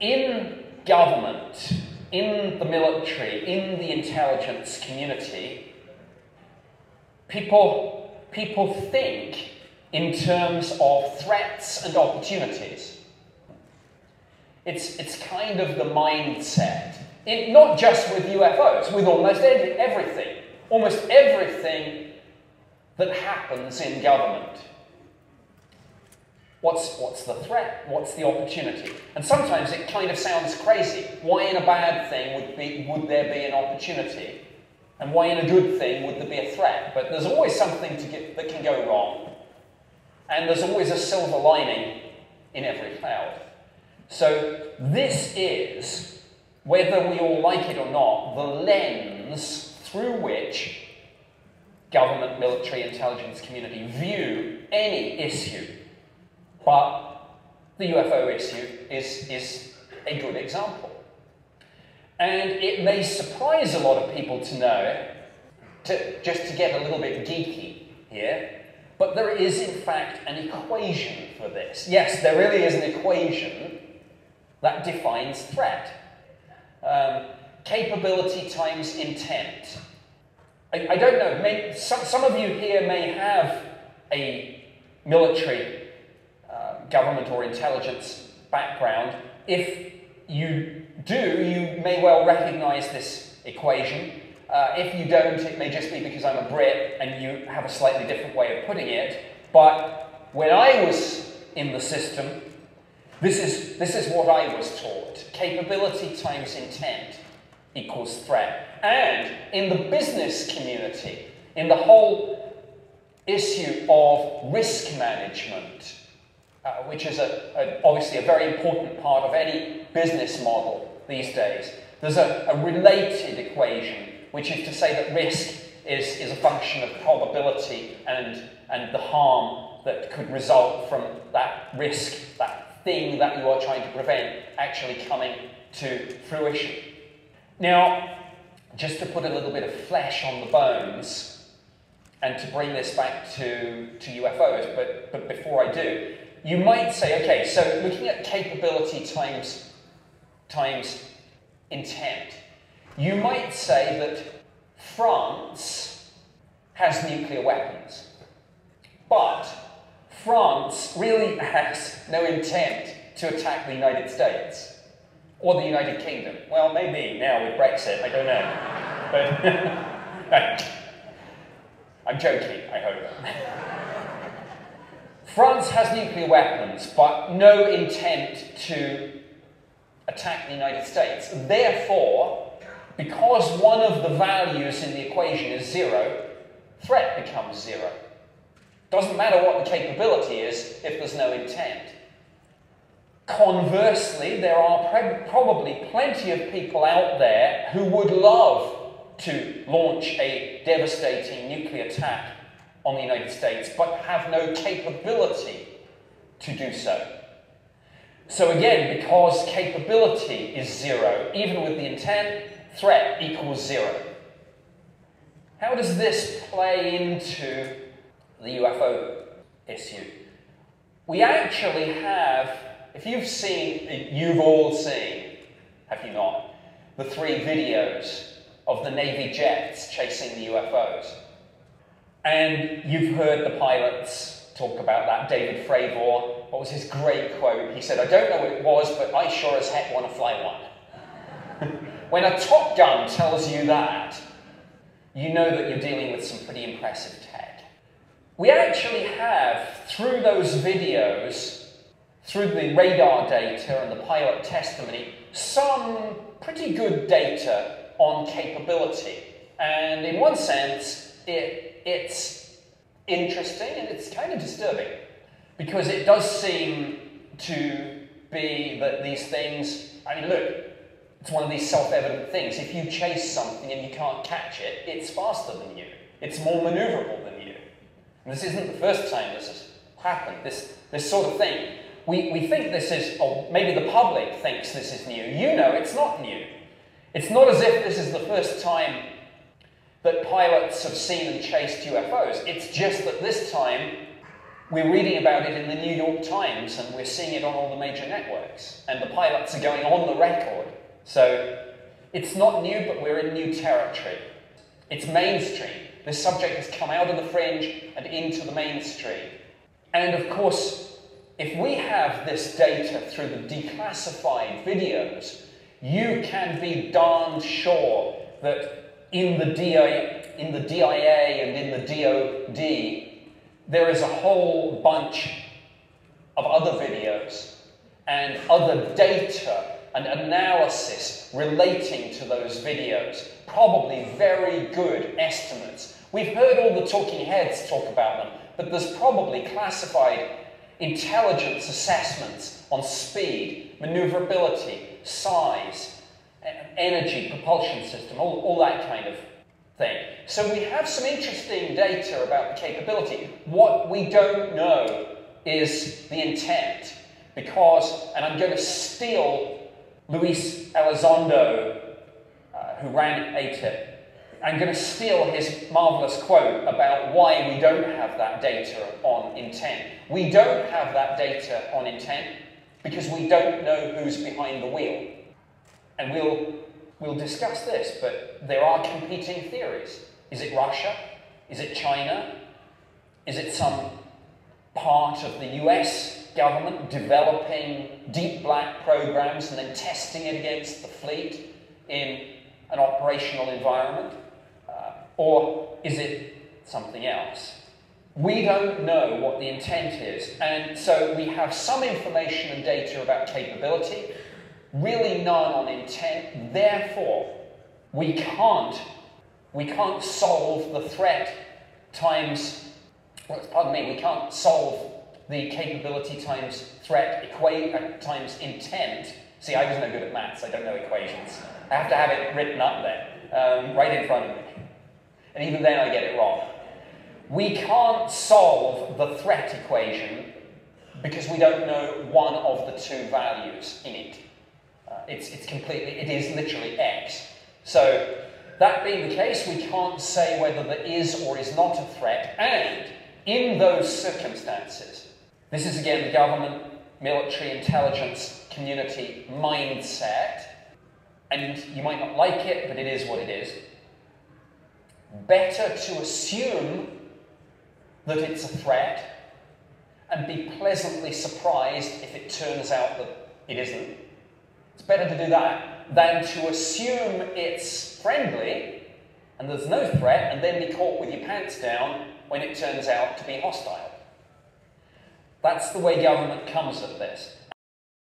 in government, in the military, in the intelligence community, people think in terms of threats and opportunities. It's kind of the mindset. Not just with UFOs, with almost everything. Almost everything that happens in government. What's the threat? What's the opportunity? And sometimes it kind of sounds crazy. Why in a bad thing would there be an opportunity? And why in a good thing would there be a threat? But there's always something that can go wrong. And there's always a silver lining in every cloud. So this is, whether we all like it or not, the lens through which government, military, intelligence community view any issue. But the UFO issue is a good example. And it may surprise a lot of people to know, just to get a little bit geeky here, but there is in fact an equation for this. Yes, there really is an equation that defines threat. Capability times intent. I don't know, some of you here may have a military government or intelligence background. If you do, you may well recognize this equation. If you don't, it may just be because I'm a Brit and you have a slightly different way of putting it. But when I was in the system, this is what I was taught. Capability times intent equals threat. And in the business community, in the whole issue of risk management, which is obviously a very important part of any business model these days, there's a related equation, which is to say that risk is a function of probability and the harm that could result from that risk, that thing that you are trying to prevent, actually coming to fruition. Now, just to put a little bit of flesh on the bones, and to bring this back to UFOs, but before I do, you might say, okay, so looking at capability times intent, you might say that France has nuclear weapons, but France really has no intent to attack the United States or the United Kingdom. Well, maybe now with Brexit, I don't know. But I'm joking, I hope. France has nuclear weapons, but no intent to attack the United States. Therefore, because one of the values in the equation is zero, threat becomes zero. Doesn't matter what the capability is if there's no intent. Conversely, there are probably plenty of people out there who would love to launch a devastating nuclear attack on the United States, but have no capability to do so. So again, because capability is zero, even with the intent, threat equals zero. How does this play into the UFO issue? We actually have, if you've all seen, have you not, the 3 videos of the Navy jets chasing the UFOs. And you've heard the pilots talk about that. David Fravor, what was his great quote? He said, "I don't know what it was, but I sure as heck want to fly one." When a Top Gun tells you that, you know that you're dealing with some pretty impressive tech. We actually have, through those videos, through the radar data and the pilot testimony, some pretty good data on capability. And in one sense, it's interesting and it's kind of disturbing, because it does seem to be that these things, I mean, look, it's one of these self-evident things. If you chase something and you can't catch it, it's faster than you. It's more maneuverable than you. And this isn't the first time this has happened, this sort of thing. We think this is, or maybe the public thinks this is new. You know it's not new. It's not as if this is the first time that pilots have seen and chased UFOs. It's just that this time We're reading about it in the New York Times, and we're seeing it on all the major networks, and the pilots are going on the record. So it's not new, but we're in new territory. It's mainstream. This subject has come out of the fringe and into the mainstream. And of course, if we have this data through the declassified videos, you can be darned sure that in the DIA and in the DOD, there is a whole bunch of other videos and other data and analysis relating to those videos. Probably very good estimates. We've heard all the talking heads talk about them, but there's probably classified intelligence assessments on speed, maneuverability, size, energy, propulsion system, all that kind of thing. So we have some interesting data about the capability. What we don't know is the intent, because, and I'm going to steal Luis Elizondo, who ran ATIP, I'm going to steal his marvelous quote about why we don't have that data on intent. We don't have that data on intent because we don't know who's behind the wheel. And we'll discuss this, but there are competing theories. Is it Russia? Is it China? Is it some part of the US government developing deep black programs and then testing it against the fleet in an operational environment? Or is it something else? We don't know what the intent is, and so we have some information and data about capability, really none on intent. Therefore, we can't solve the threat times, we can't solve the capability times threat times intent. See, I was no good at maths, I don't know equations. I have to have it written up there, right in front of me. And even then I get it wrong. We can't solve the threat equation because we don't know one of the two values in it. It is literally X. So that being the case, we can't say whether there is or is not a threat, and in those circumstances, this is again the government, military, intelligence, community mindset, and you might not like it, but it is what it is. Better to assume that it's a threat and be pleasantly surprised if it turns out that it isn't. It's better to do that than to assume it's friendly and there's no threat and then be caught with your pants down when it turns out to be hostile. That's the way government comes at this.